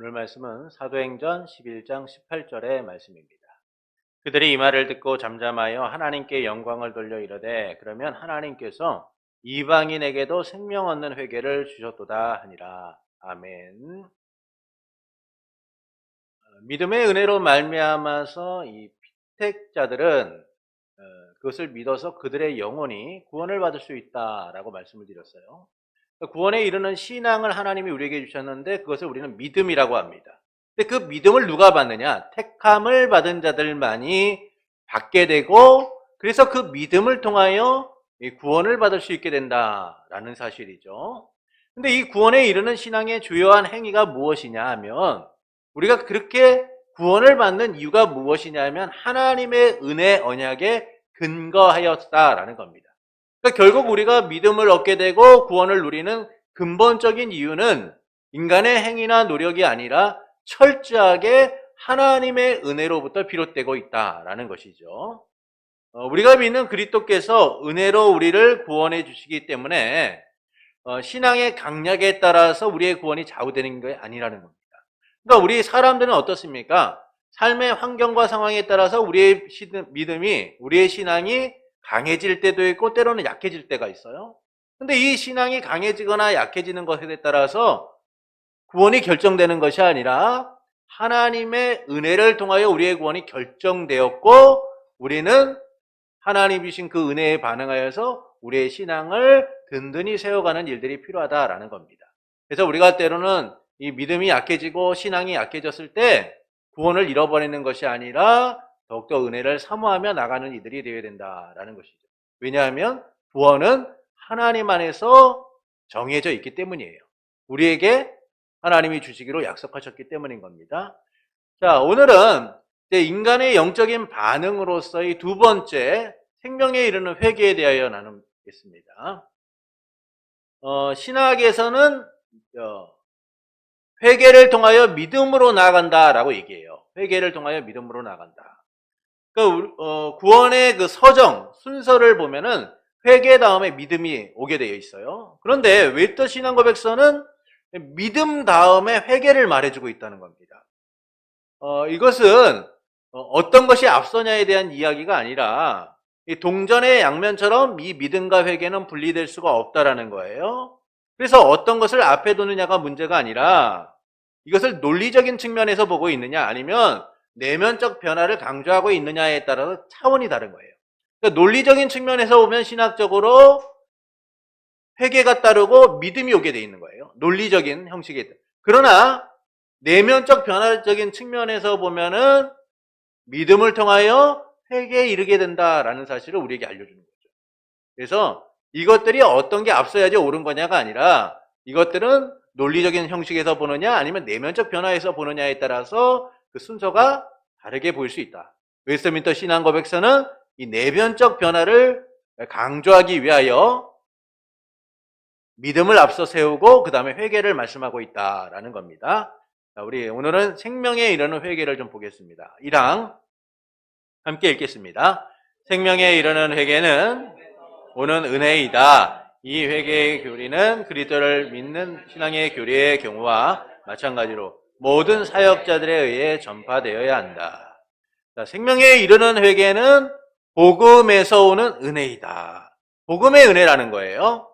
오늘 말씀은 사도행전 11장 18절의 말씀입니다. 그들이 이 말을 듣고 잠잠하여 하나님께 영광을 돌려 이르되 그러면 하나님께서 이방인에게도 생명 얻는 회개를 주셨도다 하니라. 아멘. 믿음의 은혜로 말미암아서 이 피택자들은 그것을 믿어서 그들의 영혼이 구원을 받을 수 있다라고 말씀을 드렸어요. 구원에 이르는 신앙을 하나님이 우리에게 주셨는데 그것을 우리는 믿음이라고 합니다. 근데 그 믿음을 누가 받느냐? 택함을 받은 자들만이 받게 되고, 그래서 그 믿음을 통하여 구원을 받을 수 있게 된다라는 사실이죠. 근데 이 구원에 이르는 신앙의 주요한 행위가 무엇이냐 하면, 우리가 그렇게 구원을 받는 이유가 무엇이냐 면 하나님의 은혜 언약에 근거하였다라는 겁니다. 그러니까 결국 우리가 믿음을 얻게 되고 구원을 누리는 근본적인 이유는 인간의 행위나 노력이 아니라 철저하게 하나님의 은혜로부터 비롯되고 있다라는 것이죠. 우리가 믿는 그리스도께서 은혜로 우리를 구원해 주시기 때문에 신앙의 강약에 따라서 우리의 구원이 좌우되는 게 아니라는 겁니다. 그러니까 우리 사람들은 어떻습니까? 삶의 환경과 상황에 따라서 우리의 믿음이, 우리의 신앙이 강해질 때도 있고 때로는 약해질 때가 있어요. 근데 이 신앙이 강해지거나 약해지는 것에 따라서 구원이 결정되는 것이 아니라 하나님의 은혜를 통하여 우리의 구원이 결정되었고 우리는 하나님이신 그 은혜에 반응하여서 우리의 신앙을 든든히 세워가는 일들이 필요하다라는 겁니다. 그래서 우리가 때로는 이 믿음이 약해지고 신앙이 약해졌을 때 구원을 잃어버리는 것이 아니라 더욱더 은혜를 사모하며 나가는 이들이 되어야 된다라는 것이죠. 왜냐하면 구원은 하나님 안에서 정해져 있기 때문이에요. 우리에게 하나님이 주시기로 약속하셨기 때문인 겁니다. 자, 오늘은 인간의 영적인 반응으로서의 두 번째 생명에 이르는 회개에 대하여 나누겠습니다. 신학에서는 회개를 통하여 믿음으로 나아간다라고 얘기해요. 회개를 통하여 믿음으로 나아간다. 그러니까 구원의 그 서정, 순서를 보면은 회개 다음에 믿음이 오게 되어 있어요. 그런데 웨터 신앙 고백서는 믿음 다음에 회개를 말해주고 있다는 겁니다. 이것은 어떤 것이 앞서냐에 대한 이야기가 아니라 이 동전의 양면처럼 이 믿음과 회개는 분리될 수가 없다라는 거예요. 그래서 어떤 것을 앞에 두느냐가 문제가 아니라 이것을 논리적인 측면에서 보고 있느냐 아니면 내면적 변화를 강조하고 있느냐에 따라서 차원이 다른 거예요. 그러니까 논리적인 측면에서 보면 신학적으로 회개가 따르고 믿음이 오게 돼 있는 거예요. 논리적인 형식에. 그러나 내면적 변화적인 측면에서 보면은 믿음을 통하여 회개에 이르게 된다라는 사실을 우리에게 알려주는 거죠. 그래서 이것들이 어떤 게 앞서야지 옳은 거냐가 아니라 이것들은 논리적인 형식에서 보느냐 아니면 내면적 변화에서 보느냐에 따라서 그 순서가 다르게 보일 수 있다. 웨스트민스터 신앙 고백서는 이 내면적 변화를 강조하기 위하여 믿음을 앞서 세우고 그 다음에 회개를 말씀하고 있다라는 겁니다. 자, 우리 오늘은 생명에 이르는 회개를 좀 보겠습니다. 1항 함께 읽겠습니다. 생명에 이르는 회개는 오는 은혜이다. 이 회개의 교리는 그리스도를 믿는 신앙의 교리의 경우와 마찬가지로 모든 사역자들에 의해 전파되어야 한다. 자, 생명에 이르는 회개는 복음에서 오는 은혜이다. 복음의 은혜라는 거예요.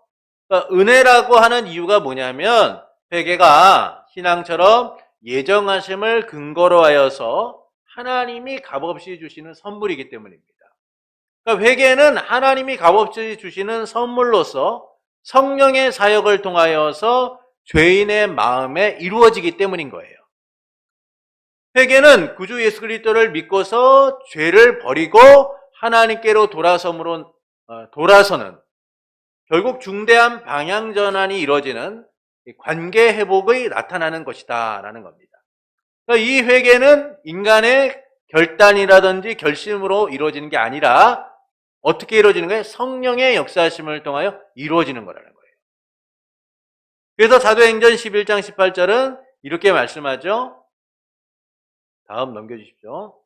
그러니까 은혜라고 하는 이유가 뭐냐면 회개가 신앙처럼 예정하심을 근거로 하여서 하나님이 값없이 주시는 선물이기 때문입니다. 그러니까 회개는 하나님이 값없이 주시는 선물로서 성령의 사역을 통하여서 죄인의 마음에 이루어지기 때문인 거예요. 회개는 구주 예수 그리스도를 믿고서 죄를 버리고 하나님께로 돌아서는 결국 중대한 방향 전환이 이루어지는 관계 회복의 나타나는 것이다라는 겁니다. 그러니까 이 회개는 인간의 결단이라든지 결심으로 이루어지는 게 아니라 어떻게 이루어지는 거예요? 성령의 역사하심을 통하여 이루어지는 거라는 거예요. 그래서 사도행전 11장 18절은 이렇게 말씀하죠. 다음 넘겨주십시오.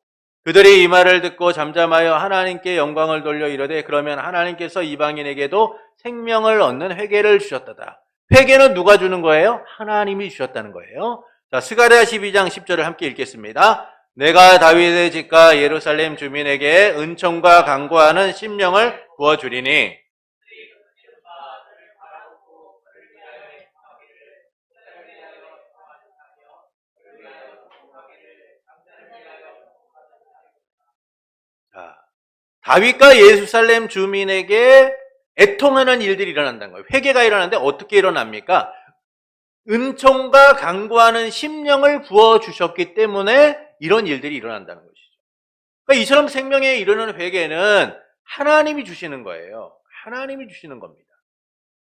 그들이 이 말을 듣고 잠잠하여 하나님께 영광을 돌려 이르되 그러면 하나님께서 이방인에게도 생명을 얻는 회개를 주셨다다. 회개는 누가 주는 거예요? 하나님이 주셨다는 거예요. 자, 스가랴 12장 10절을 함께 읽겠습니다. 내가 다윗의 집과 예루살렘 주민에게 은총과 강구하는 심령을 부어주리니 자, 다윗과 예루살렘 주민에게 애통하는 일들이 일어난다는 거예요. 회개가 일어나는데 어떻게 일어납니까? 은총과 강구하는 심령을 부어주셨기 때문에 이런 일들이 일어난다는 것이죠. 그러니까 이처럼 생명에 이르는 회개는 하나님이 주시는 거예요. 하나님이 주시는 겁니다.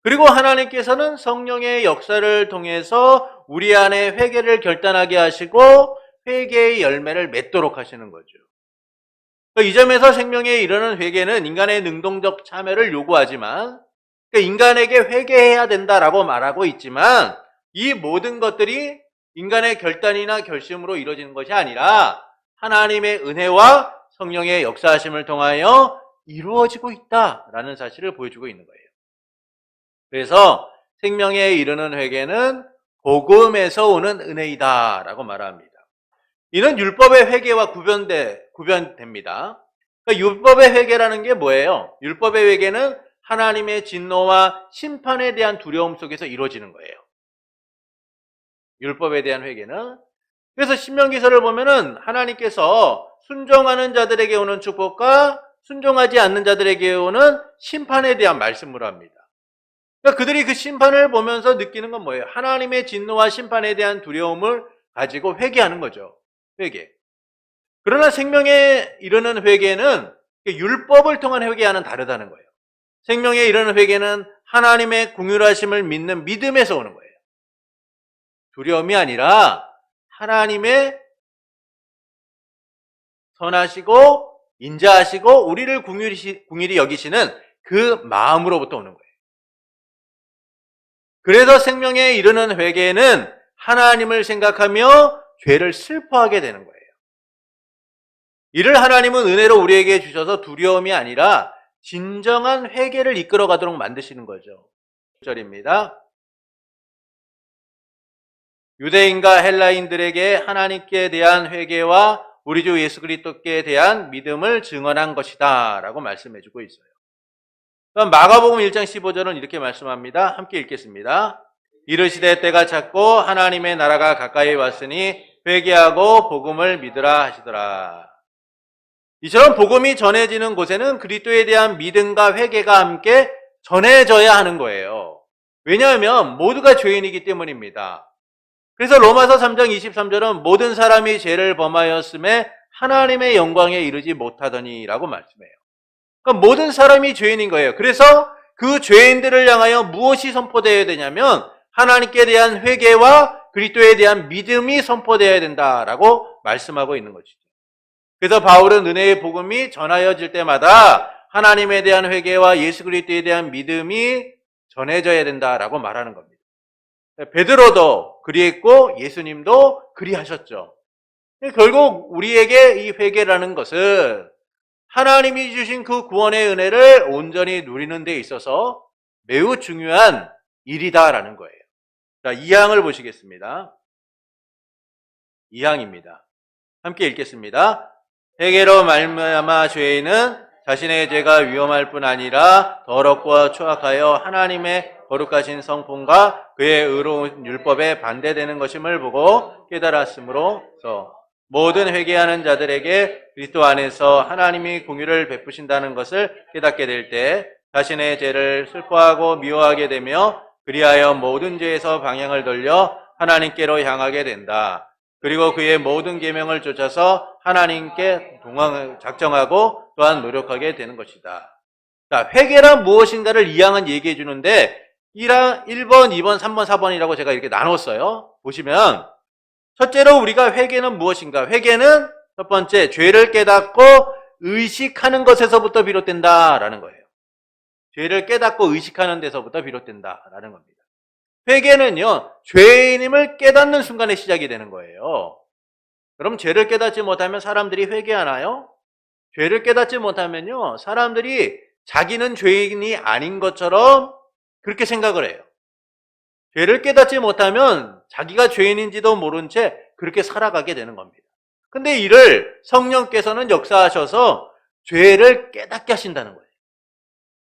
그리고 하나님께서는 성령의 역사를 통해서 우리 안에 회개를 결단하게 하시고 회개의 열매를 맺도록 하시는 거죠. 이 점에서 생명에 이르는 회개는 인간의 능동적 참여를 요구하지만 인간에게 회개해야 된다라고 말하고 있지만 이 모든 것들이 인간의 결단이나 결심으로 이루어지는 것이 아니라 하나님의 은혜와 성령의 역사하심을 통하여 이루어지고 있다라는 사실을 보여주고 있는 거예요. 그래서 생명에 이르는 회개는 복음에서 오는 은혜이다라고 말합니다. 이는 율법의 회개와 구별됩니다. 그러니까 율법의 회개라는 게 뭐예요? 율법의 회개는 하나님의 진노와 심판에 대한 두려움 속에서 이루어지는 거예요. 율법에 대한 회개는. 그래서 신명기서를 보면은 하나님께서 순종하는 자들에게 오는 축복과 순종하지 않는 자들에게 오는 심판에 대한 말씀을 합니다. 그러니까 그들이 그 심판을 보면서 느끼는 건 뭐예요? 하나님의 진노와 심판에 대한 두려움을 가지고 회개하는 거죠. 회개. 그러나 생명에 이르는 회개는 율법을 통한 회개와는 다르다는 거예요. 생명에 이르는 회개는 하나님의 긍휼하심을 믿는 믿음에서 오는 거예요. 두려움이 아니라 하나님의 선하시고 인자하시고 우리를 긍휼히 여기시는 그 마음으로부터 오는 거예요. 그래서 생명에 이르는 회개는 하나님을 생각하며 죄를 슬퍼하게 되는 거예요. 이를 하나님은 은혜로 우리에게 주셔서 두려움이 아니라 진정한 회개를 이끌어가도록 만드시는 거죠. 1절입니다. 유대인과 헬라인들에게 하나님께 대한 회개와 우리 주 예수 그리스도께 대한 믿음을 증언한 것이다 라고 말씀해주고 있어요. 그럼 마가복음 1장 15절은 이렇게 말씀합니다. 함께 읽겠습니다. 이르시되 때가 찼고 하나님의 나라가 가까이 왔으니 회개하고 복음을 믿으라 하시더라. 이처럼 복음이 전해지는 곳에는 그리스도에 대한 믿음과 회개가 함께 전해져야 하는 거예요. 왜냐하면 모두가 죄인이기 때문입니다. 그래서 로마서 3장 23절은 모든 사람이 죄를 범하였음에 하나님의 영광에 이르지 못하더니라고 말씀해요. 그러니까 모든 사람이 죄인인 거예요. 그래서 그 죄인들을 향하여 무엇이 선포되어야 되냐면 하나님께 대한 회개와 그리스도에 대한 믿음이 선포되어야 된다라고 말씀하고 있는 것이죠. 그래서 바울은 은혜의 복음이 전하여질 때마다 하나님에 대한 회개와 예수 그리스도에 대한 믿음이 전해져야 된다라고 말하는 겁니다. 베드로도 그리했고 예수님도 그리하셨죠. 결국 우리에게 이 회개라는 것은 하나님이 주신 그 구원의 은혜를 온전히 누리는 데 있어서 매우 중요한 일이다라는 거예요. 자, 2항을 보시겠습니다. 2항입니다. 함께 읽겠습니다. 회개로 말미암아 죄인은 자신의 죄가 위험할 뿐 아니라 더럽고 추악하여 하나님의 거룩하신 성품과 그의 의로운 율법에 반대되는 것임을 보고 깨달았으므로서 모든 회개하는 자들에게 그리스도 안에서 하나님이 긍휼을 베푸신다는 것을 깨닫게 될 때 자신의 죄를 슬퍼하고 미워하게 되며 그리하여 모든 죄에서 방향을 돌려 하나님께로 향하게 된다. 그리고 그의 모든 계명을 쫓아서 하나님께 작정하고 또한 노력하게 되는 것이다. 자, 회개란 무엇인가를 2항은 얘기해 주는데 1번, 2번, 3번, 4번이라고 제가 이렇게 나눴어요. 보시면 첫째로 우리가 회개는 무엇인가? 회개는 첫 번째, 죄를 깨닫고 의식하는 것에서부터 비롯된다라는 거예요. 죄를 깨닫고 의식하는 데서부터 비롯된다라는 겁니다. 회개는요, 죄인임을 깨닫는 순간에 시작이 되는 거예요. 그럼 죄를 깨닫지 못하면 사람들이 회개하나요? 죄를 깨닫지 못하면요, 사람들이 자기는 죄인이 아닌 것처럼 그렇게 생각을 해요. 죄를 깨닫지 못하면 자기가 죄인인지도 모른 채 그렇게 살아가게 되는 겁니다. 근데 이를 성령께서는 역사하셔서 죄를 깨닫게 하신다는 거예요.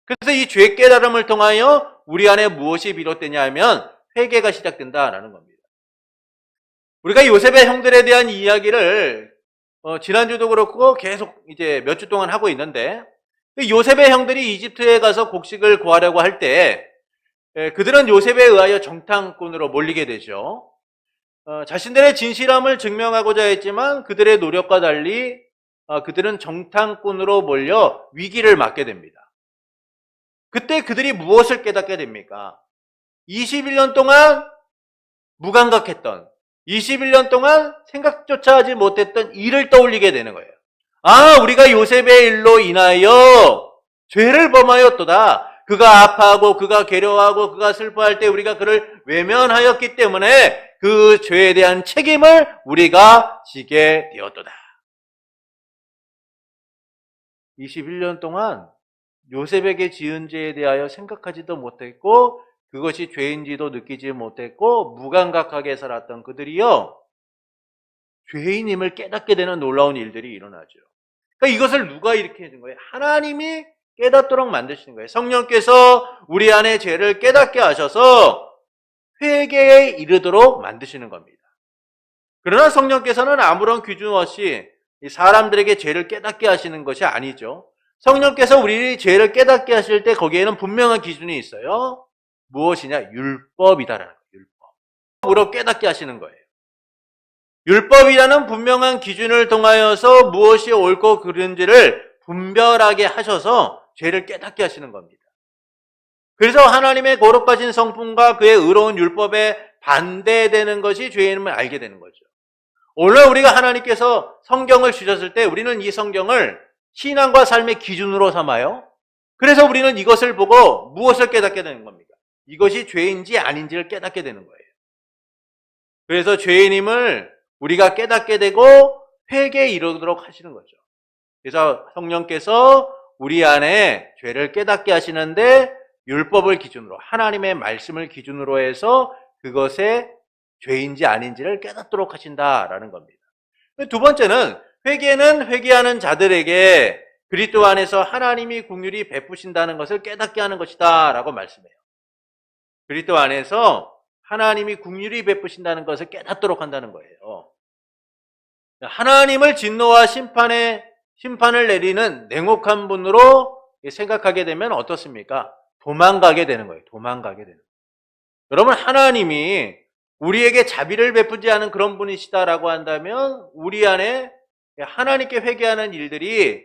그래서 이 죄 깨달음을 통하여 우리 안에 무엇이 비롯되냐 하면 회개가 시작된다라는 겁니다. 우리가 요셉의 형들에 대한 이야기를 지난주도 그렇고 계속 이제 몇 주 동안 하고 있는데, 요셉의 형들이 이집트에 가서 곡식을 구하려고 할 때 그들은 요셉에 의하여 정탐꾼으로 몰리게 되죠. 자신들의 진실함을 증명하고자 했지만 그들의 노력과 달리 그들은 정탐꾼으로 몰려 위기를 맞게 됩니다. 그때 그들이 무엇을 깨닫게 됩니까? 21년 동안 무감각했던, 21년 동안 생각조차 하지 못했던 일을 떠올리게 되는 거예요. 우리가 요셉의 일로 인하여 죄를 범하였도다. 그가 아파하고 그가 괴로워하고 그가 슬퍼할 때 우리가 그를 외면하였기 때문에 그 죄에 대한 책임을 우리가 지게 되었도다. 21년 동안 요셉에게 지은 죄에 대하여 생각하지도 못했고 그것이 죄인지도 느끼지 못했고 무감각하게 살았던 그들이요, 죄인임을 깨닫게 되는 놀라운 일들이 일어나죠. 그러니까 이것을 누가 이렇게 해준 거예요? 하나님이 깨닫도록 만드시는 거예요. 성령께서 우리 안에 죄를 깨닫게 하셔서 회개에 이르도록 만드시는 겁니다. 그러나 성령께서는 아무런 기준 없이 사람들에게 죄를 깨닫게 하시는 것이 아니죠. 성령께서 우리 죄를 깨닫게 하실 때 거기에는 분명한 기준이 있어요. 무엇이냐? 율법이다라는 거예요. 율법으로 깨닫게 하시는 거예요. 율법이라는 분명한 기준을 통하여서 무엇이 옳고 그른지를 분별하게 하셔서 죄를 깨닫게 하시는 겁니다. 그래서 하나님의 거룩하신 성품과 그의 의로운 율법에 반대되는 것이 죄임을 알게 되는 거죠. 오늘 우리가 하나님께서 성경을 주셨을 때 우리는 이 성경을 신앙과 삶의 기준으로 삼아요. 그래서 우리는 이것을 보고 무엇을 깨닫게 되는 겁니까? 이것이 죄인지 아닌지를 깨닫게 되는 거예요. 그래서 죄인임을 우리가 깨닫게 되고 회개에 이르도록 하시는 거죠. 그래서 성령께서 우리 안에 죄를 깨닫게 하시는데 율법을 기준으로, 하나님의 말씀을 기준으로 해서 그것에 죄인지 아닌지를 깨닫도록 하신다라는 겁니다. 두 번째는 회개는 회개하는 자들에게 그리스도 안에서 하나님이 긍휼히 베푸신다는 것을 깨닫게 하는 것이다 라고 말씀해요. 그리스도 안에서 하나님이 긍휼히 베푸신다는 것을 깨닫도록 한다는 거예요. 하나님을 진노와 심판을 내리는 냉혹한 분으로 생각하게 되면 어떻습니까? 도망가게 되는 거예요. 도망가게 되는 거예요. 여러분, 하나님이 우리에게 자비를 베푸지 않은 그런 분이시다라고 한다면 우리 안에 하나님께 회개하는 일들이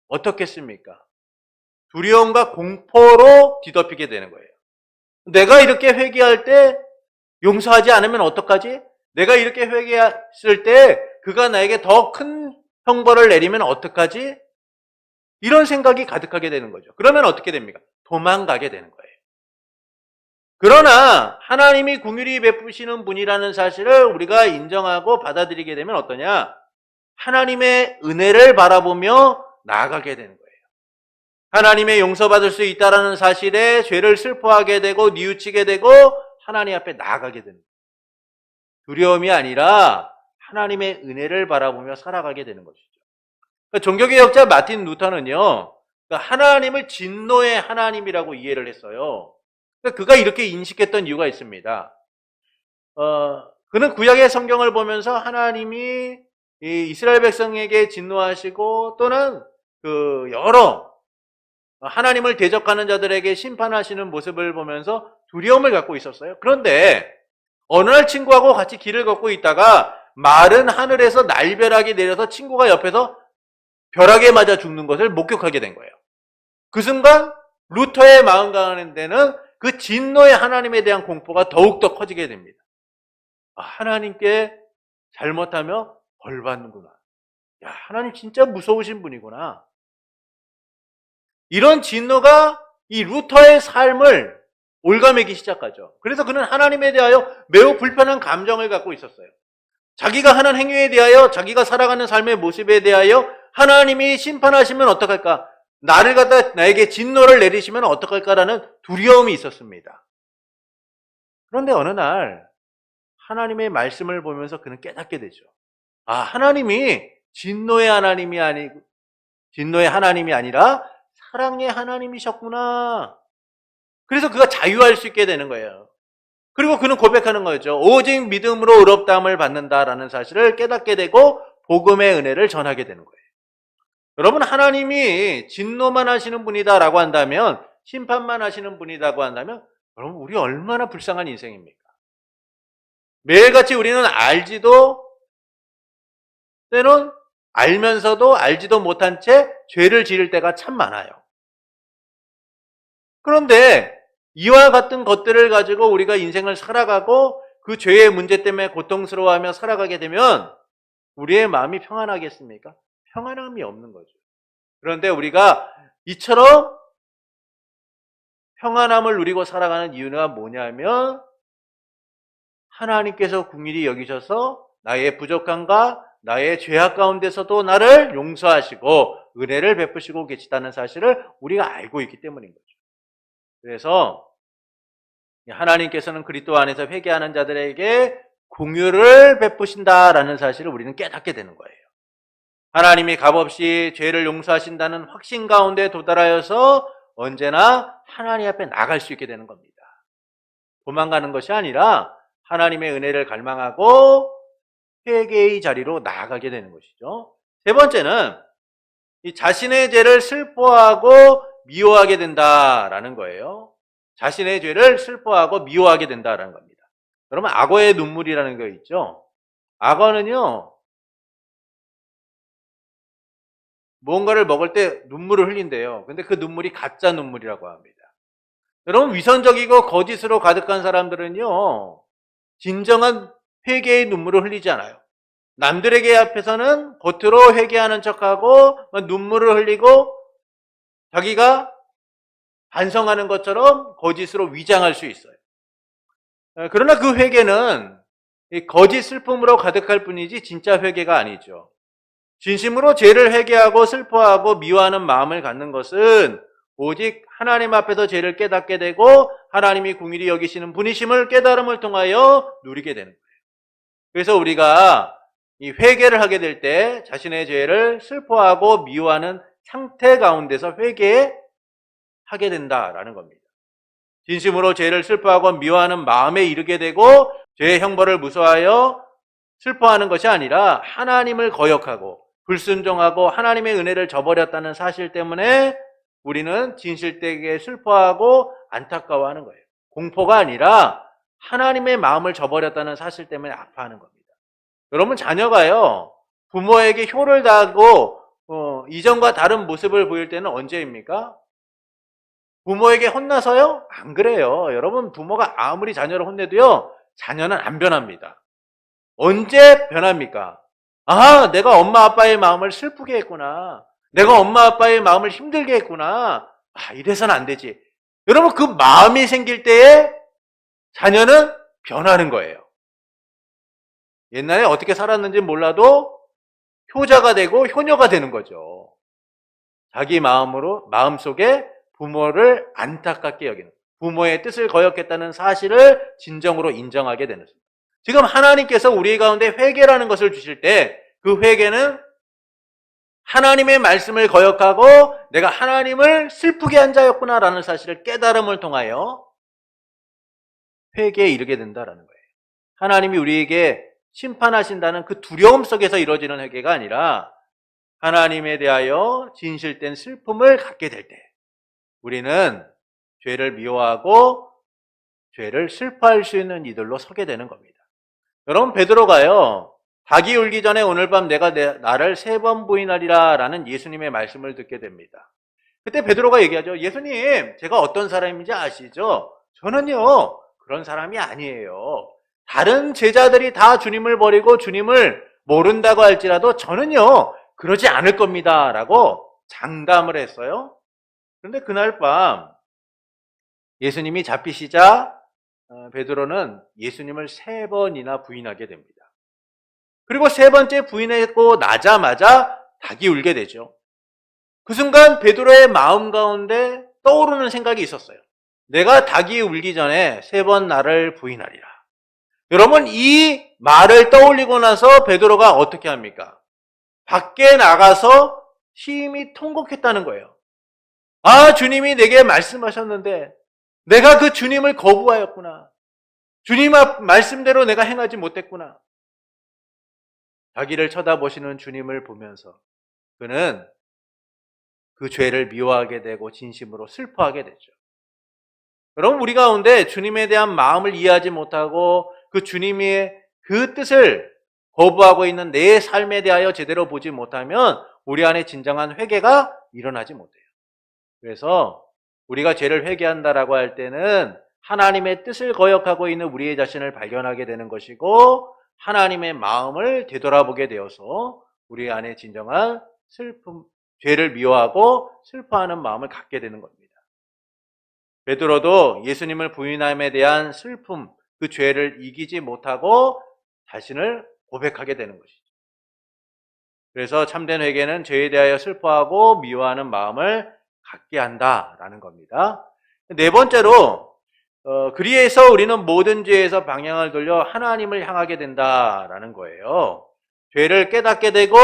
어떻겠습니까? 두려움과 공포로 뒤덮이게 되는 거예요. 내가 이렇게 회개할 때 용서하지 않으면 어떡하지? 내가 이렇게 회개했을 때 그가 나에게 더 큰 형벌을 내리면 어떡하지? 이런 생각이 가득하게 되는 거죠. 그러면 어떻게 됩니까? 도망가게 되는 거예요. 그러나 하나님이 긍휼히 베푸시는 분이라는 사실을 우리가 인정하고 받아들이게 되면 어떠냐? 하나님의 은혜를 바라보며 나아가게 되는 거예요. 하나님의 용서받을 수 있다는 사실에 죄를 슬퍼하게 되고 뉘우치게 되고 하나님 앞에 나아가게 되는 거예요. 두려움이 아니라 하나님의 은혜를 바라보며 살아가게 되는 것이죠. 그러니까 종교개혁자 마틴 루터는요, 하나님을 진노의 하나님이라고 이해를 했어요. 그러니까 그가 이렇게 인식했던 이유가 있습니다. 그는 구약의 성경을 보면서 하나님이 이 이스라엘 백성에게 진노하시고 또는 그 여러 하나님을 대적하는 자들에게 심판하시는 모습을 보면서 두려움을 갖고 있었어요. 그런데 어느 날 친구하고 같이 길을 걷고 있다가 마른 하늘에서 날벼락이 내려서 친구가 옆에서 벼락에 맞아 죽는 것을 목격하게 된 거예요. 그 순간 루터의 마음 가운데는 그 진노의 하나님에 대한 공포가 더욱더 커지게 됩니다. 하나님께 잘못하며 벌 받는구나. 야, 하나님 진짜 무서우신 분이구나. 이런 진노가 이 루터의 삶을 올가매기 시작하죠. 그래서 그는 하나님에 대하여 매우 불편한 감정을 갖고 있었어요. 자기가 하는 행위에 대하여, 자기가 살아가는 삶의 모습에 대하여 하나님이 심판하시면 어떡할까? 나에게 진노를 내리시면 어떡할까라는 두려움이 있었습니다. 그런데 어느 날 하나님의 말씀을 보면서 그는 깨닫게 되죠. 아, 하나님이 진노의 하나님이 아니라 사랑의 하나님이셨구나. 그래서 그가 자유할 수 있게 되는 거예요. 그리고 그는 고백하는 거죠. 오직 믿음으로 의롭다함을 받는다라는 사실을 깨닫게 되고 복음의 은혜를 전하게 되는 거예요. 여러분, 하나님이 진노만 하시는 분이다라고 한다면, 심판만 하시는 분이라고 한다면, 여러분, 우리 얼마나 불쌍한 인생입니까? 매일같이 우리는 때는 알면서도 알지도 못한 채 죄를 지을 때가 참 많아요. 그런데 이와 같은 것들을 가지고 우리가 인생을 살아가고 그 죄의 문제 때문에 고통스러워하며 살아가게 되면 우리의 마음이 평안하겠습니까? 평안함이 없는 거죠. 그런데 우리가 이처럼 평안함을 누리고 살아가는 이유는 뭐냐면 하나님께서 긍휼히 여기셔서 나의 부족함과 나의 죄악 가운데서도 나를 용서하시고 은혜를 베푸시고 계시다는 사실을 우리가 알고 있기 때문인 거죠. 그래서 하나님께서는 그리스도 안에서 회개하는 자들에게 긍휼을 베푸신다라는 사실을 우리는 깨닫게 되는 거예요. 하나님이 값없이 죄를 용서하신다는 확신 가운데 도달하여서 언제나 하나님 앞에 나갈 수 있게 되는 겁니다. 도망가는 것이 아니라 하나님의 은혜를 갈망하고 회개의 자리로 나아가게 되는 것이죠. 세 번째는 이 자신의 죄를 슬퍼하고 미워하게 된다라는 거예요. 자신의 죄를 슬퍼하고 미워하게 된다라는 겁니다. 여러분, 악어의 눈물이라는 거 있죠? 악어는요, 무언가를 먹을 때 눈물을 흘린대요. 근데 그 눈물이 가짜 눈물이라고 합니다. 여러분, 위선적이고 거짓으로 가득한 사람들은요, 진정한 회개의 눈물을 흘리지 않아요. 남들에게 앞에서는 겉으로 회개하는 척하고 눈물을 흘리고 자기가 반성하는 것처럼 거짓으로 위장할 수 있어요. 그러나 그 회개는 거짓 슬픔으로 가득할 뿐이지 진짜 회개가 아니죠. 진심으로 죄를 회개하고 슬퍼하고 미워하는 마음을 갖는 것은 오직 하나님 앞에서 죄를 깨닫게 되고 하나님이 긍휼히 여기시는 분이심을 깨달음을 통하여 누리게 되는 거예요. 그래서 우리가 이 회개를 하게 될 때 자신의 죄를 슬퍼하고 미워하는 상태 가운데서 회개하게 된다라는 겁니다. 진심으로 죄를 슬퍼하고 미워하는 마음에 이르게 되고 죄의 형벌을 무서워하여 슬퍼하는 것이 아니라 하나님을 거역하고 불순종하고 하나님의 은혜를 저버렸다는 사실 때문에 우리는 진실되게 슬퍼하고 안타까워하는 거예요. 공포가 아니라 하나님의 마음을 저버렸다는 사실 때문에 아파하는 겁니다. 여러분, 자녀가요, 부모에게 효를 다하고 이전과 다른 모습을 보일 때는 언제입니까? 부모에게 혼나서요? 안 그래요. 여러분, 부모가 아무리 자녀를 혼내도요, 자녀는 안 변합니다. 언제 변합니까? 아, 내가 엄마 아빠의 마음을 슬프게 했구나. 내가 엄마 아빠의 마음을 힘들게 했구나. 아, 이래서는 안 되지. 여러분, 그 마음이 생길 때에 자녀는 변하는 거예요. 옛날에 어떻게 살았는지 몰라도 효자가 되고 효녀가 되는 거죠. 자기 마음속에 부모를 안타깝게 여기는, 부모의 뜻을 거역했다는 사실을 진정으로 인정하게 되는 겁니다. 지금 하나님께서 우리 가운데 회개라는 것을 주실 때 그 회개는 하나님의 말씀을 거역하고 내가 하나님을 슬프게 한 자였구나라는 사실을 깨달음을 통하여 회개에 이르게 된다라는 거예요. 하나님이 우리에게 심판하신다는 그 두려움 속에서 이루어지는 회개가 아니라 하나님에 대하여 진실된 슬픔을 갖게 될 때 우리는 죄를 미워하고 죄를 슬퍼할 수 있는 이들로 서게 되는 겁니다. 여러분, 베드로가요, 닭이 울기 전에 오늘 밤 내가 나를 3번 부인하리라 라는 예수님의 말씀을 듣게 됩니다. 그때 베드로가 얘기하죠. 예수님, 제가 어떤 사람인지 아시죠? 저는요, 그런 사람이 아니에요. 다른 제자들이 다 주님을 버리고 주님을 모른다고 할지라도 저는요, 그러지 않을 겁니다 라고 장담을 했어요. 그런데 그날 밤 예수님이 잡히시자 베드로는 예수님을 3번이나 부인하게 됩니다. 그리고 3번째 부인하고 나자마자 닭이 울게 되죠. 그 순간 베드로의 마음 가운데 떠오르는 생각이 있었어요. 내가 닭이 울기 전에 3번 나를 부인하리라. 여러분, 이 말을 떠올리고 나서 베드로가 어떻게 합니까? 밖에 나가서 심히 통곡했다는 거예요. 아, 주님이 내게 말씀하셨는데 내가 그 주님을 거부하였구나. 주님 말씀대로 내가 행하지 못했구나. 자기를 쳐다보시는 주님을 보면서 그는 그 죄를 미워하게 되고 진심으로 슬퍼하게 되죠. 여러분, 우리 가운데 주님에 대한 마음을 이해하지 못하고 그 주님의 그 뜻을 거부하고 있는 내 삶에 대하여 제대로 보지 못하면 우리 안에 진정한 회개가 일어나지 못해요. 그래서 우리가 죄를 회개한다라고 할 때는 하나님의 뜻을 거역하고 있는 우리의 자신을 발견하게 되는 것이고 하나님의 마음을 되돌아보게 되어서 우리 안에 진정한 슬픔, 죄를 미워하고 슬퍼하는 마음을 갖게 되는 겁니다. 베드로도 예수님을 부인함에 대한 슬픔, 그 죄를 이기지 못하고 자신을 고백하게 되는 것이죠. 그래서 참된 회개는 죄에 대하여 슬퍼하고 미워하는 마음을 갖게 한다라는 겁니다. 네 번째로 그리해서 우리는 모든 죄에서 방향을 돌려 하나님을 향하게 된다라는 거예요. 죄를 깨닫게 되고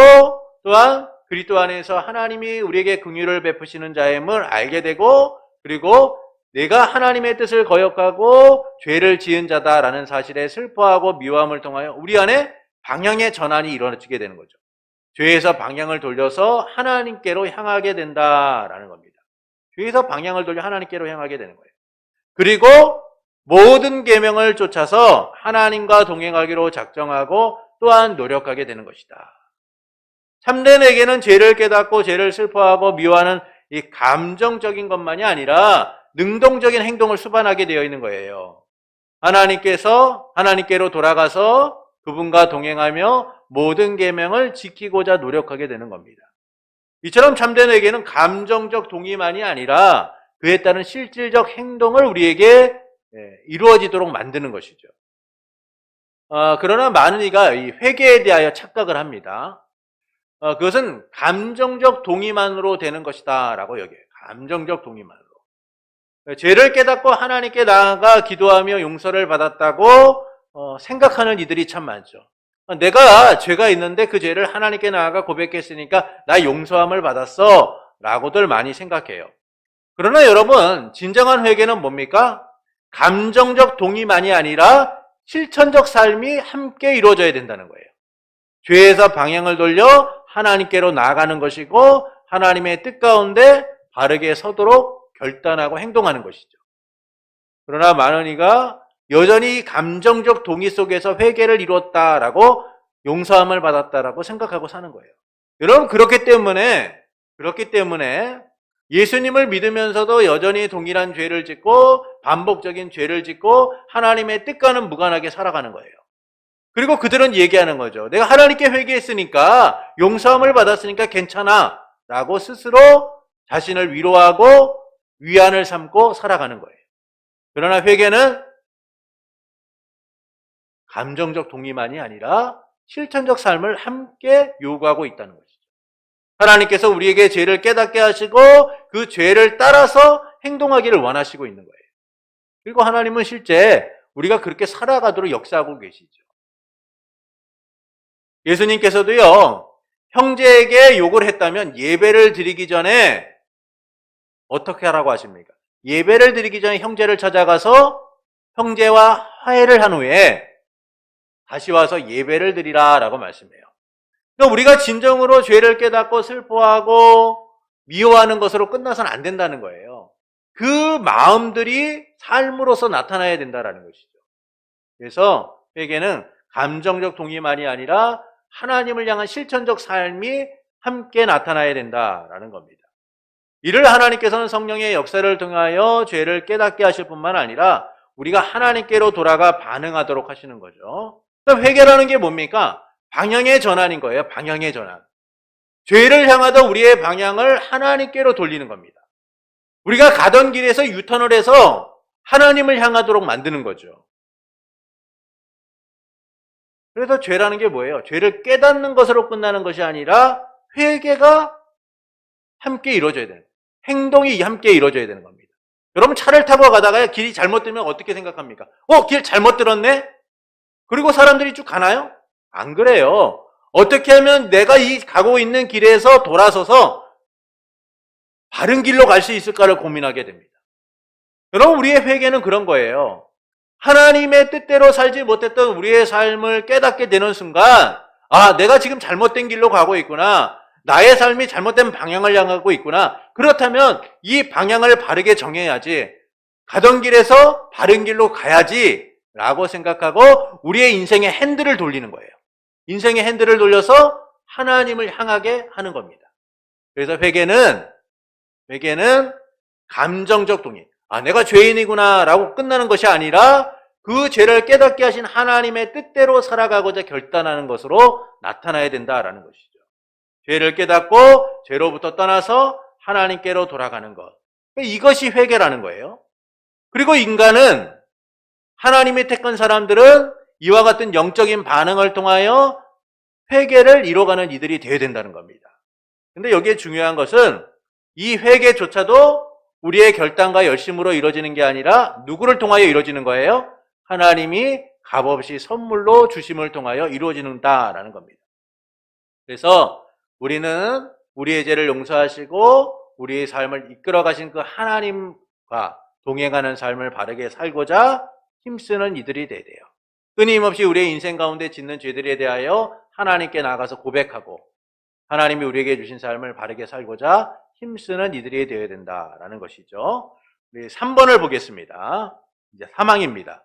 또한 그리스도 안에서 하나님이 우리에게 긍휼을 베푸시는 자임을 알게 되고 그리고 내가 하나님의 뜻을 거역하고 죄를 지은 자다라는 사실에 슬퍼하고 미워함을 통하여 우리 안에 방향의 전환이 일어나게 되는 거죠. 죄에서 방향을 돌려서 하나님께로 향하게 된다라는 겁니다. 죄에서 방향을 돌려 하나님께로 향하게 되는 거예요. 그리고 모든 계명을 쫓아서 하나님과 동행하기로 작정하고 또한 노력하게 되는 것이다. 참된 회개는 죄를 깨닫고 죄를 슬퍼하고 미워하는 이 감정적인 것만이 아니라 능동적인 행동을 수반하게 되어 있는 거예요. 하나님께로 돌아가서 그분과 동행하며 모든 계명을 지키고자 노력하게 되는 겁니다. 이처럼 참된 회개는 감정적 동의만이 아니라 그에 따른 실질적 행동을 우리에게 이루어지도록 만드는 것이죠. 그러나 많은 이가 이 회개에 대하여 착각을 합니다. 그것은 감정적 동의만으로 되는 것이다 라고 여겨요. 감정적 동의만으로. 죄를 깨닫고 하나님께 나아가 기도하며 용서를 받았다고 생각하는 이들이 참 많죠. 내가 죄가 있는데 그 죄를 하나님께 나아가 고백했으니까 나 용서함을 받았어 라고들 많이 생각해요. 그러나 여러분, 진정한 회개는 뭡니까? 감정적 동의만이 아니라 실천적 삶이 함께 이루어져야 된다는 거예요. 죄에서 방향을 돌려 하나님께로 나아가는 것이고 하나님의 뜻 가운데 바르게 서도록 결단하고 행동하는 것이죠. 그러나 많은 이가 여전히 감정적 동의 속에서 회개를 이루었다라고 용서함을 받았다라고 생각하고 사는 거예요. 여러분, 그렇기 때문에 예수님을 믿으면서도 여전히 동일한 죄를 짓고 반복적인 죄를 짓고 하나님의 뜻과는 무관하게 살아가는 거예요. 그리고 그들은 얘기하는 거죠. 내가 하나님께 회개했으니까 용서함을 받았으니까 괜찮아 라고 스스로 자신을 위로하고 위안을 삼고 살아가는 거예요. 그러나 회개는 감정적 동의만이 아니라 실천적 삶을 함께 요구하고 있다는 것이죠. 하나님께서 우리에게 죄를 깨닫게 하시고 그 죄를 따라서 행동하기를 원하시고 있는 거예요. 그리고 하나님은 실제 우리가 그렇게 살아가도록 역사하고 계시죠. 예수님께서도요, 형제에게 욕을 했다면 예배를 드리기 전에 어떻게 하라고 하십니까? 예배를 드리기 전에 형제를 찾아가서 형제와 화해를 한 후에 다시 와서 예배를 드리라 라고 말씀해요. 그러니까 우리가 진정으로 죄를 깨닫고 슬퍼하고 미워하는 것으로 끝나서는 안 된다는 거예요. 그 마음들이 삶으로서 나타나야 된다는 것이죠. 그래서 회개는 감정적 동의만이 아니라 하나님을 향한 실천적 삶이 함께 나타나야 된다라는 겁니다. 이를 하나님께서는 성령의 역사를 통하여 죄를 깨닫게 하실 뿐만 아니라 우리가 하나님께로 돌아가 반응하도록 하시는 거죠. 그럼 회개라는 게 뭡니까? 방향의 전환인 거예요. 방향의 전환. 죄를 향하던 우리의 방향을 하나님께로 돌리는 겁니다. 우리가 가던 길에서 유턴을 해서 하나님을 향하도록 만드는 거죠. 그래서 죄라는 게 뭐예요? 죄를 깨닫는 것으로 끝나는 것이 아니라 회개가 함께 이루어져야 되는 거예요. 행동이 함께 이루어져야 되는 겁니다. 여러분 차를 타고 가다가 길이 잘못되면 어떻게 생각합니까? 길 잘못 들었네? 그리고 사람들이 쭉 가나요? 안 그래요. 어떻게 하면 내가 이 가고 있는 길에서 돌아서서 바른 길로 갈 수 있을까를 고민하게 됩니다. 여러분, 우리의 회개는 그런 거예요. 하나님의 뜻대로 살지 못했던 우리의 삶을 깨닫게 되는 순간, 내가 지금 잘못된 길로 가고 있구나. 나의 삶이 잘못된 방향을 향하고 있구나. 그렇다면 이 방향을 바르게 정해야지. 가던 길에서 바른 길로 가야지. 라고 생각하고 우리의 인생의 핸들을 돌리는 거예요. 인생의 핸들을 돌려서 하나님을 향하게 하는 겁니다. 그래서 회개는 감정적 동의. 내가 죄인이구나 라고 끝나는 것이 아니라 그 죄를 깨닫게 하신 하나님의 뜻대로 살아가고자 결단하는 것으로 나타나야 된다라는 것이죠. 죄를 깨닫고 죄로부터 떠나서 하나님께로 돌아가는 것. 이것이 회개라는 거예요. 그리고 인간은, 하나님이 택한 사람들은 이와 같은 영적인 반응을 통하여 회개를 이뤄가는 이들이 되어야 된다는 겁니다. 근데 여기에 중요한 것은 이 회개조차도 우리의 결단과 열심으로 이루어지는 게 아니라 누구를 통하여 이루어지는 거예요? 하나님이 값없이 선물로 주심을 통하여 이루어진다라는 겁니다. 그래서 우리는 우리의 죄를 용서하시고 우리의 삶을 이끌어 가신 그 하나님과 동행하는 삶을 바르게 살고자 힘쓰는 이들이 돼야 돼요. 끊임없이 우리의 인생 가운데 짓는 죄들에 대하여 하나님께 나가서 고백하고 하나님이 우리에게 주신 삶을 바르게 살고자 힘쓰는 이들이 되어야 된다라는 것이죠. 우리 3번을 보겠습니다. 이제 사망입니다.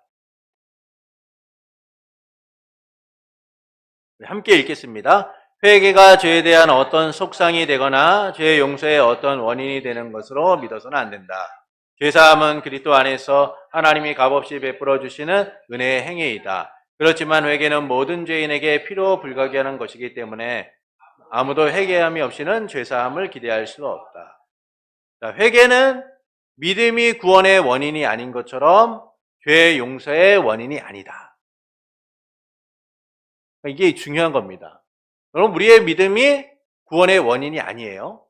함께 읽겠습니다. 회개가 죄에 대한 어떤 속상이 되거나 죄 용서의 어떤 원인이 되는 것으로 믿어서는 안 된다. 죄사함은 그리스도 안에서 하나님이 값없이 베풀어 주시는 은혜의 행위이다. 그렇지만 회개는 모든 죄인에게 필요 불가결한 것이기 때문에 아무도 회개함이 없이는 죄사함을 기대할 수가 없다. 자, 회개는 믿음이 구원의 원인이 아닌 것처럼 죄 용서의 원인이 아니다. 이게 중요한 겁니다. 여러분, 우리의 믿음이 구원의 원인이 아니에요.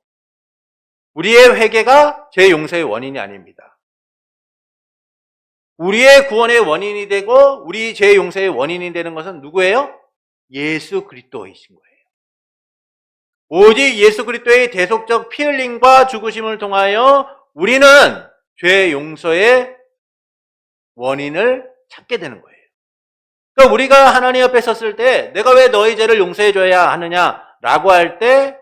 우리의 회개가 죄 용서의 원인이 아닙니다. 우리의 구원의 원인이 되고 우리 죄 용서의 원인이 되는 것은 누구예요? 예수 그리스도이신 거예요. 오직 예수 그리스도의 대속적 피 흘림과 죽으심을 통하여 우리는 죄 용서의 원인을 찾게 되는 거예요. 그러니까 우리가 하나님 앞에 섰을 때 내가 왜 너의 죄를 용서해 줘야 하느냐라고 할 때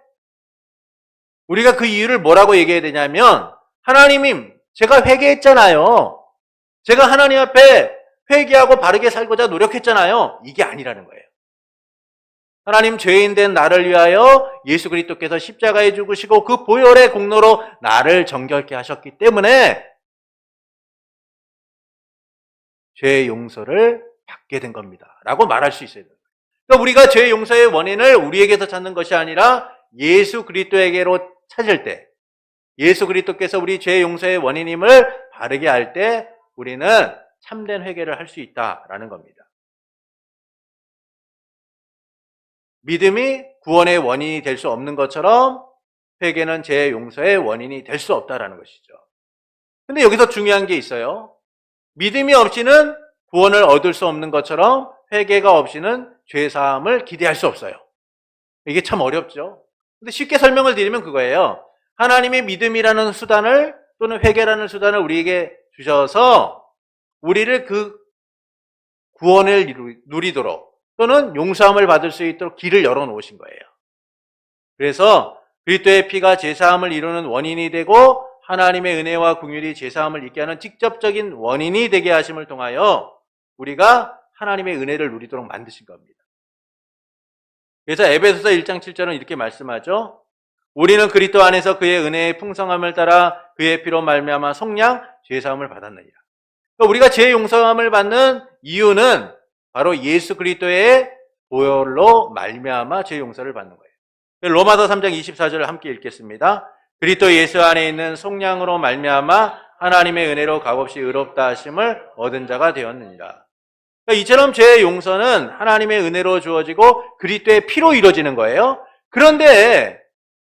우리가 그 이유를 뭐라고 얘기해야 되냐면, 하나님님, 제가 회개했잖아요. 제가 하나님 앞에 회개하고 바르게 살고자 노력했잖아요. 이게 아니라는 거예요. 하나님, 죄인 된 나를 위하여 예수 그리스도께서 십자가에 죽으시고 그 보혈의 공로로 나를 정결케 하셨기 때문에 죄 용서를 받게 된 겁니다. 라고 말할 수 있어요. 그러니까 우리가 죄 용서의 원인을 우리에게서 찾는 것이 아니라 예수 그리스도에게로 찾을 때, 예수 그리스도께서 우리 죄 용서의 원인임을 바르게 알 때 우리는 참된 회개를 할 수 있다라는 겁니다. 믿음이 구원의 원인이 될 수 없는 것처럼 회개는 죄 용서의 원인이 될 수 없다라는 것이죠. 근데 여기서 중요한 게 있어요. 믿음이 없이는 구원을 얻을 수 없는 것처럼 회개가 없이는 죄 사함을 기대할 수 없어요. 이게 참 어렵죠. 근데 쉽게 설명을 드리면 그거예요. 하나님이 믿음이라는 수단을 또는 회개라는 수단을 우리에게 주셔서 우리를 그 구원을 누리도록 또는 용서함을 받을 수 있도록 길을 열어놓으신 거예요. 그래서 그리스도의 피가 죄사함을 이루는 원인이 되고 하나님의 은혜와 긍휼이 죄사함을 있게 하는 직접적인 원인이 되게 하심을 통하여 우리가 하나님의 은혜를 누리도록 만드신 겁니다. 그래서 에베소서 1장 7절은 이렇게 말씀하죠. 우리는 그리스도 안에서 그의 은혜의 풍성함을 따라 그의 피로 말미암아 속량 죄사함을 받았느니라. 그러니까 우리가 죄 용서함을 받는 이유는 바로 예수 그리스도의 보혈로 말미암아 죄 용서를 받는 거예요. 로마서 3장 24절을 함께 읽겠습니다. 그리스도 예수 안에 있는 속량으로 말미암아 하나님의 은혜로 값없이 의롭다 하심을 얻은 자가 되었느니라. 그러니까 이처럼 죄의 용서는 하나님의 은혜로 주어지고 그리스도의 피로 이루어지는 거예요. 그런데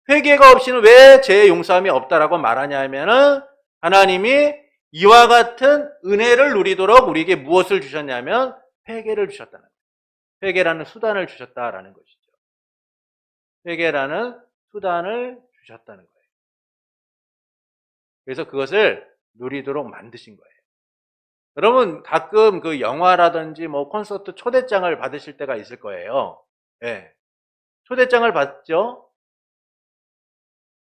회개가 없이는 왜 죄의 용서함이 없다라고 말하냐 하면은 하나님이 이와 같은 은혜를 누리도록 우리에게 무엇을 주셨냐면 회개를 주셨다는 거예요. 회개라는 수단을 주셨다라는 것이죠. 회개라는 수단을 주셨다는 거예요. 그래서 그것을 누리도록 만드신 거예요. 여러분 가끔 그 영화라든지 뭐 콘서트 초대장을 받으실 때가 있을 거예요. 네. 초대장을 받죠.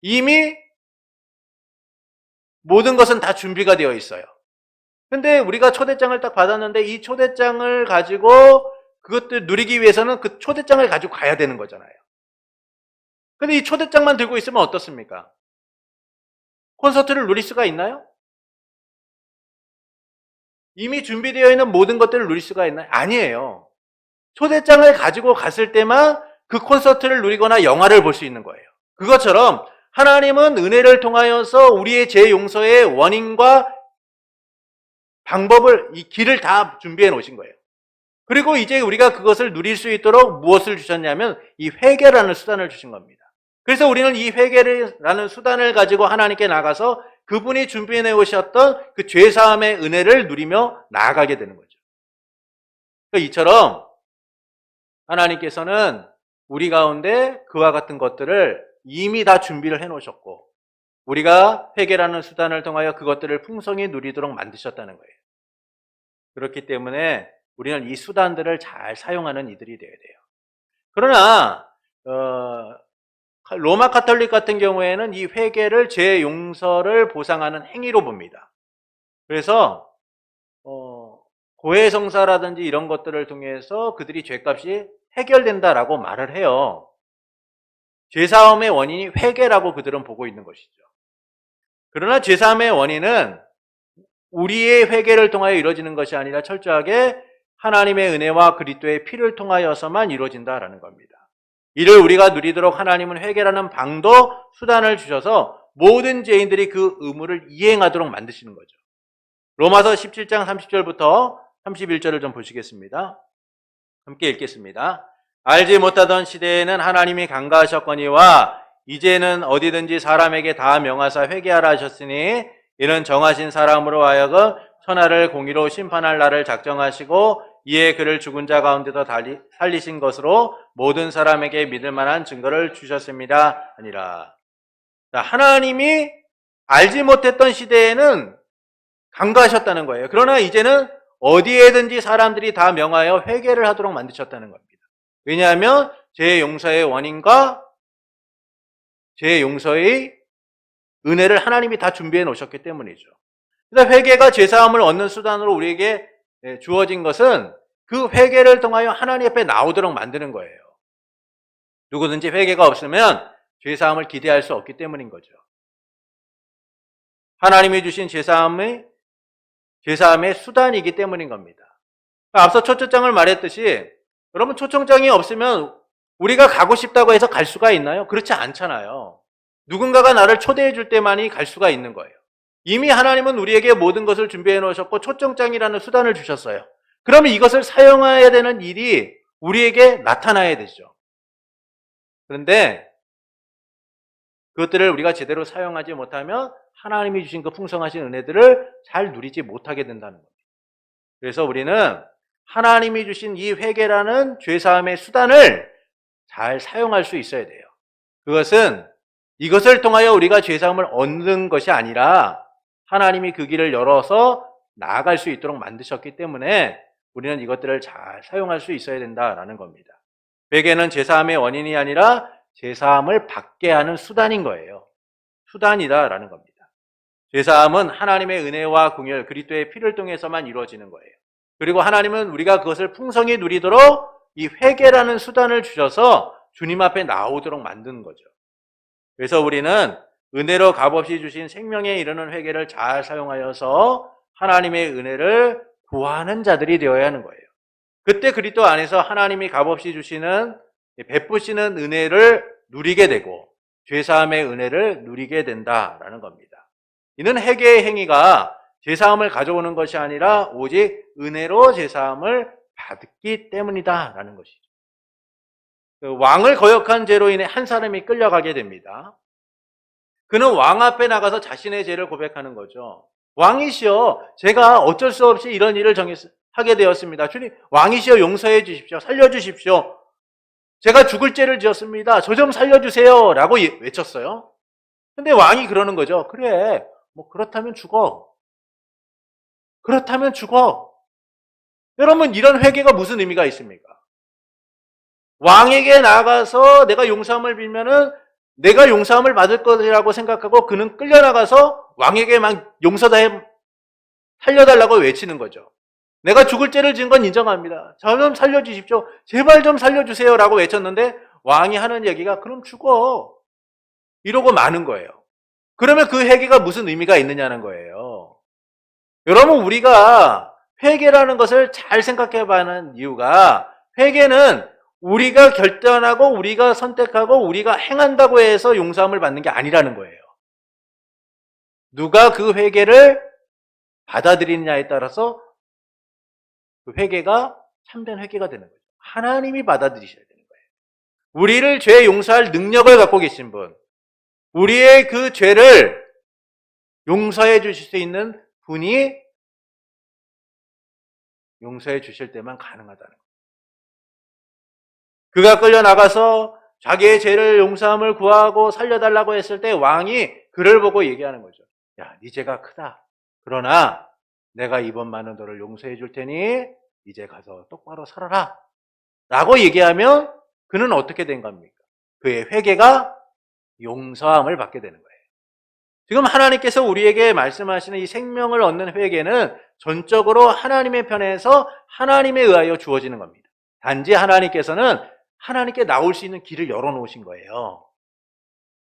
이미 모든 것은 다 준비가 되어 있어요. 근데 우리가 초대장을 딱 받았는데 이 초대장을 가지고 그것들 누리기 위해서는 그 초대장을 가지고 가야 되는 거잖아요. 근데 이 초대장만 들고 있으면 어떻습니까? 콘서트를 누릴 수가 있나요? 이미 준비되어 있는 모든 것들을 누릴 수가 있나요? 아니에요. 초대장을 가지고 갔을 때만 그 콘서트를 누리거나 영화를 볼 수 있는 거예요. 그것처럼 하나님은 은혜를 통하여서 우리의 죄 용서의 원인과 방법을, 이 길을 다 준비해 놓으신 거예요. 그리고 이제 우리가 그것을 누릴 수 있도록 무엇을 주셨냐면 이 회개라는 수단을 주신 겁니다. 그래서 우리는 이 회개라는 수단을 가지고 하나님께 나가서 그분이 준비해 놓으셨던 그 죄사함의 은혜를 누리며 나아가게 되는 거죠. 그러니까 이처럼 하나님께서는 우리 가운데 그와 같은 것들을 이미 다 준비를 해 놓으셨고 우리가 회개라는 수단을 통하여 그것들을 풍성히 누리도록 만드셨다는 거예요. 그렇기 때문에 우리는 이 수단들을 잘 사용하는 이들이 되어야 돼요. 그러나 로마 카톨릭 같은 경우에는 이 회개를 죄 용서를 보상하는 행위로 봅니다. 그래서 고해성사라든지 이런 것들을 통해서 그들이 죄값이 해결된다라고 말을 해요. 죄사함의 원인이 회개라고 그들은 보고 있는 것이죠. 그러나 죄사함의 원인은 우리의 회개를 통하여 이루어지는 것이 아니라 철저하게 하나님의 은혜와 그리스도의 피를 통하여서만 이루어진다라는 겁니다. 이를 우리가 누리도록 하나님은 회개라는 방도 수단을 주셔서 모든 죄인들이 그 의무를 이행하도록 만드시는 거죠. 로마서 17장 30절부터 31절을 좀 보시겠습니다. 함께 읽겠습니다. 알지 못하던 시대에는 하나님이 강가하셨거니와 이제는 어디든지 사람에게 다 명하사 회개하라 하셨으니 이는 정하신 사람으로 하여금 천하를 공의로 심판할 날을 작정하시고 이에 그를 죽은 자 가운데서 살리신 것으로 모든 사람에게 믿을 만한 증거를 주셨습니다. 아니라 하나님이 알지 못했던 시대에는 강가하셨다는 거예요. 그러나 이제는 어디에든지 사람들이 다 명하여 회개를 하도록 만드셨다는 겁니다. 왜냐하면 죄 용서의 원인과 죄 용서의 은혜를 하나님이 다 준비해 놓으셨기 때문이죠. 그래서 회개가 죄사함을 얻는 수단으로 우리에게 주어진 것은 그 회개를 통하여 하나님 앞에 나오도록 만드는 거예요. 누구든지 회개가 없으면 죄사함을 기대할 수 없기 때문인 거죠. 하나님이 주신 죄사함의 수단이기 때문인 겁니다. 앞서 초청장을 말했듯이 여러분 초청장이 없으면 우리가 가고 싶다고 해서 갈 수가 있나요? 그렇지 않잖아요. 누군가가 나를 초대해 줄 때만이 갈 수가 있는 거예요. 이미 하나님은 우리에게 모든 것을 준비해 놓으셨고 초청장이라는 수단을 주셨어요. 그러면 이것을 사용해야 되는 일이 우리에게 나타나야 되죠. 그런데 그것들을 우리가 제대로 사용하지 못하면 하나님이 주신 그 풍성하신 은혜들을 잘 누리지 못하게 된다는 겁니다. 그래서 우리는 하나님이 주신 이 회개라는 죄사함의 수단을 잘 사용할 수 있어야 돼요. 그것은 이것을 통하여 우리가 죄사함을 얻는 것이 아니라 하나님이 그 길을 열어서 나아갈 수 있도록 만드셨기 때문에 우리는 이것들을 잘 사용할 수 있어야 된다라는 겁니다. 회개는 죄사함의 원인이 아니라 죄사함을 받게 하는 수단인 거예요. 수단이다라는 겁니다. 죄사함은 하나님의 은혜와 긍휼, 그리스도의 피를 통해서만 이루어지는 거예요. 그리고 하나님은 우리가 그것을 풍성히 누리도록 이 회개라는 수단을 주셔서 주님 앞에 나오도록 만드는 거죠. 그래서 우리는 은혜로 값없이 주신 생명에 이르는 회개를 잘 사용하여서 하나님의 은혜를 구하는 자들이 되어야 하는 거예요. 그때 그리스도 안에서 하나님이 값없이 주시는 베푸시는 은혜를 누리게 되고 죄사함의 은혜를 누리게 된다라는 겁니다. 이는 회개의 행위가 죄사함을 가져오는 것이 아니라 오직 은혜로 죄사함을 받기 때문이다라는 것이죠. 왕을 거역한 죄로 인해 한 사람이 끌려가게 됩니다. 그는 왕 앞에 나가서 자신의 죄를 고백하는 거죠. 왕이시여, 제가 어쩔 수 없이 이런 일을 하게 되었습니다. 주님, 왕이시여 용서해 주십시오. 살려주십시오. 제가 죽을 죄를 지었습니다. 저 좀 살려주세요. 라고 외쳤어요. 근데 왕이 그러는 거죠. 그래, 뭐 그렇다면 죽어. 그렇다면 죽어. 여러분, 이런 회개가 무슨 의미가 있습니까? 왕에게 나가서 내가 용서함을 빌면은 내가 용서함을 받을 것이라고 생각하고 그는 끌려나가서 왕에게 막 살려달라고 외치는 거죠. 내가 죽을 죄를 지은 건 인정합니다. 저 좀 살려주십시오. 제발 좀 살려주세요. 라고 외쳤는데 왕이 하는 얘기가 그럼 죽어. 이러고 마는 거예요. 그러면 그 회개가 무슨 의미가 있느냐는 거예요. 여러분, 우리가 회개라는 것을 잘 생각해 봐는 이유가 회개는 우리가 결단하고 우리가 선택하고 우리가 행한다고 해서 용서함을 받는 게 아니라는 거예요. 누가 그 회개를 받아들이느냐에 따라서 그 회개가 참된 회개가 되는 거죠. 하나님이 받아들이셔야 되는 거예요. 우리를 죄 용서할 능력을 갖고 계신 분, 우리의 그 죄를 용서해 주실 수 있는 분이 용서해 주실 때만 가능하다는 거예요. 그가 끌려나가서 자기의 죄를 용서함을 구하고 살려달라고 했을 때 왕이 그를 보고 얘기하는 거죠. 야, 네 죄가 크다. 그러나 내가 이번만은 너를 용서해 줄 테니 이제 가서 똑바로 살아라. 라고 얘기하면 그는 어떻게 된 겁니까? 그의 회개가 용서함을 받게 되는 거예요. 지금 하나님께서 우리에게 말씀하시는 이 생명을 얻는 회개는 전적으로 하나님의 편에서 하나님에 의하여 주어지는 겁니다. 단지 하나님께서는 하나님께 나올 수 있는 길을 열어놓으신 거예요.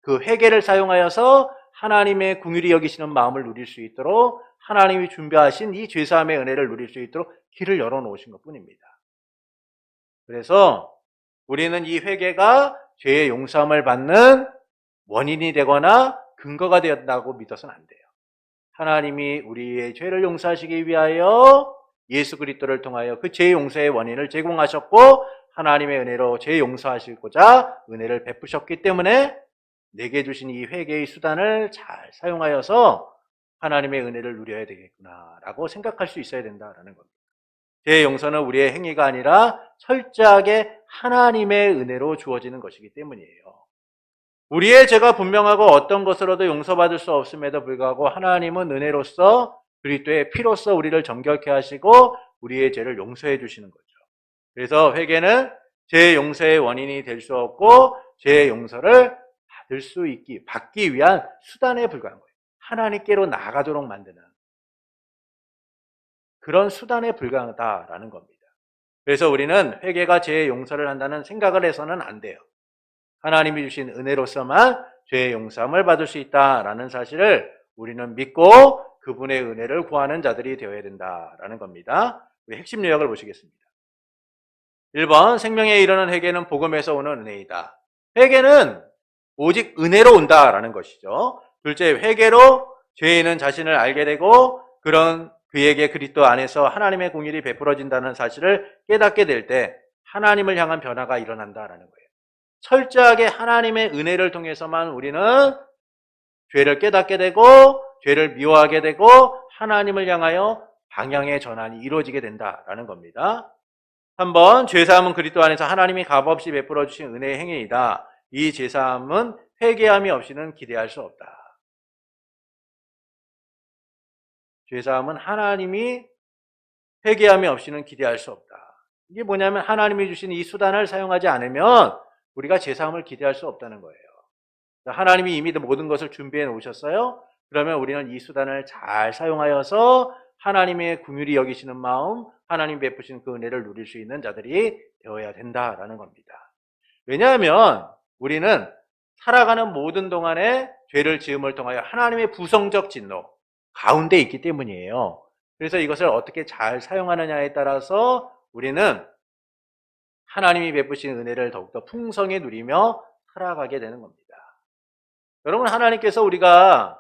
그 회개를 사용하여서 하나님의 긍휼히 여기시는 마음을 누릴 수 있도록 하나님이 준비하신 이 죄사함의 은혜를 누릴 수 있도록 길을 열어놓으신 것뿐입니다. 그래서 우리는 이 회개가 죄의 용서함을 받는 원인이 되거나 근거가 되었다고 믿어서는 안 돼요. 하나님이 우리의 죄를 용서하시기 위하여 예수 그리스도를 통하여 그 죄 용서의 원인을 제공하셨고 하나님의 은혜로 죄 용서하시고자 은혜를 베푸셨기 때문에 내게 주신 이 회개의 수단을 잘 사용하여서 하나님의 은혜를 누려야 되겠구나라고 생각할 수 있어야 된다라는 겁니다. 죄 용서는 우리의 행위가 아니라 철저하게 하나님의 은혜로 주어지는 것이기 때문이에요. 우리의 죄가 분명하고 어떤 것으로도 용서받을 수 없음에도 불구하고 하나님은 은혜로서 그리스도의 피로써 우리를 정결케 하시고 우리의 죄를 용서해 주시는 거죠. 그래서 회개는 죄 용서의 원인이 될 수 없고 죄 용서를 받기 위한 수단에 불과한 거예요. 하나님께로 나아가도록 만드는 그런 수단에 불과하다라는 겁니다. 그래서 우리는 회개가 죄의 용서를 한다는 생각을 해서는 안 돼요. 하나님이 주신 은혜로서만 죄의 용서함을 받을 수 있다라는 사실을 우리는 믿고 그분의 은혜를 구하는 자들이 되어야 된다라는 겁니다. 우리 핵심 요약을 보시겠습니다. 1번, 생명에 이르는 회개는 복음에서 오는 은혜이다. 회개는 오직 은혜로 온다라는 것이죠. 둘째, 회개로 죄인은 자신을 알게 되고 그에게 그리스도 안에서 하나님의 공일이 베풀어진다는 사실을 깨닫게 될 때 하나님을 향한 변화가 일어난다라는 거예요. 철저하게 하나님의 은혜를 통해서만 우리는 죄를 깨닫게 되고 죄를 미워하게 되고 하나님을 향하여 방향의 전환이 이루어지게 된다라는 겁니다. 3번, 죄사함은 그리스도 안에서 하나님이 값없이 베풀어 주신 은혜의 행위이다. 이 죄사함은 회개함이 없이는 기대할 수 없다. 죄사함은 하나님이 회개함이 없이는 기대할 수 없다. 이게 뭐냐면 하나님이 주신 이 수단을 사용하지 않으면 우리가 죄사함을 기대할 수 없다는 거예요. 하나님이 이미 모든 것을 준비해 놓으셨어요. 그러면 우리는 이 수단을 잘 사용하여서 하나님의 긍휼히 여기시는 마음, 하나님 베푸신 그 은혜를 누릴 수 있는 자들이 되어야 된다라는 겁니다. 왜냐하면 우리는 살아가는 모든 동안에 죄를 지음을 통하여 하나님의 부성적 진노 가운데 있기 때문이에요. 그래서 이것을 어떻게 잘 사용하느냐에 따라서 우리는 하나님이 베푸신 은혜를 더욱더 풍성히 누리며 살아가게 되는 겁니다. 여러분, 하나님께서 우리가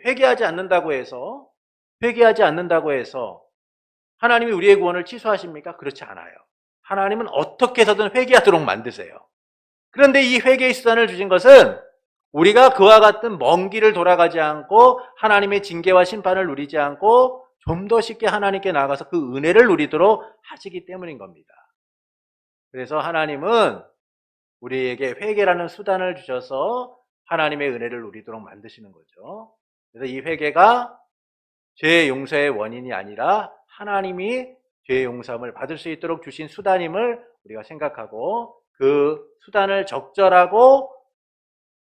회개하지 않는다고 해서 하나님이 우리의 구원을 취소하십니까? 그렇지 않아요. 하나님은 어떻게 해서든 회개하도록 만드세요. 그런데 이 회개의 수단을 주신 것은 우리가 그와 같은 먼 길을 돌아가지 않고 하나님의 징계와 심판을 누리지 않고 좀 더 쉽게 하나님께 나아가서 그 은혜를 누리도록 하시기 때문인 겁니다. 그래서 하나님은 우리에게 회개라는 수단을 주셔서 하나님의 은혜를 누리도록 만드시는 거죠. 그래서 이 회개가 죄의 용서의 원인이 아니라 하나님이 죄의 용서함을 받을 수 있도록 주신 수단임을 우리가 생각하고 그 수단을 적절하고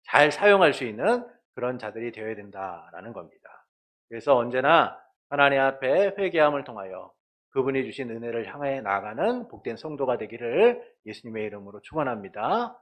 잘 사용할 수 있는 그런 자들이 되어야 된다라는 겁니다. 그래서 언제나 하나님 앞에 회개함을 통하여 그분이 주신 은혜를 향해 나아가는 복된 성도가 되기를 예수님의 이름으로 축원합니다.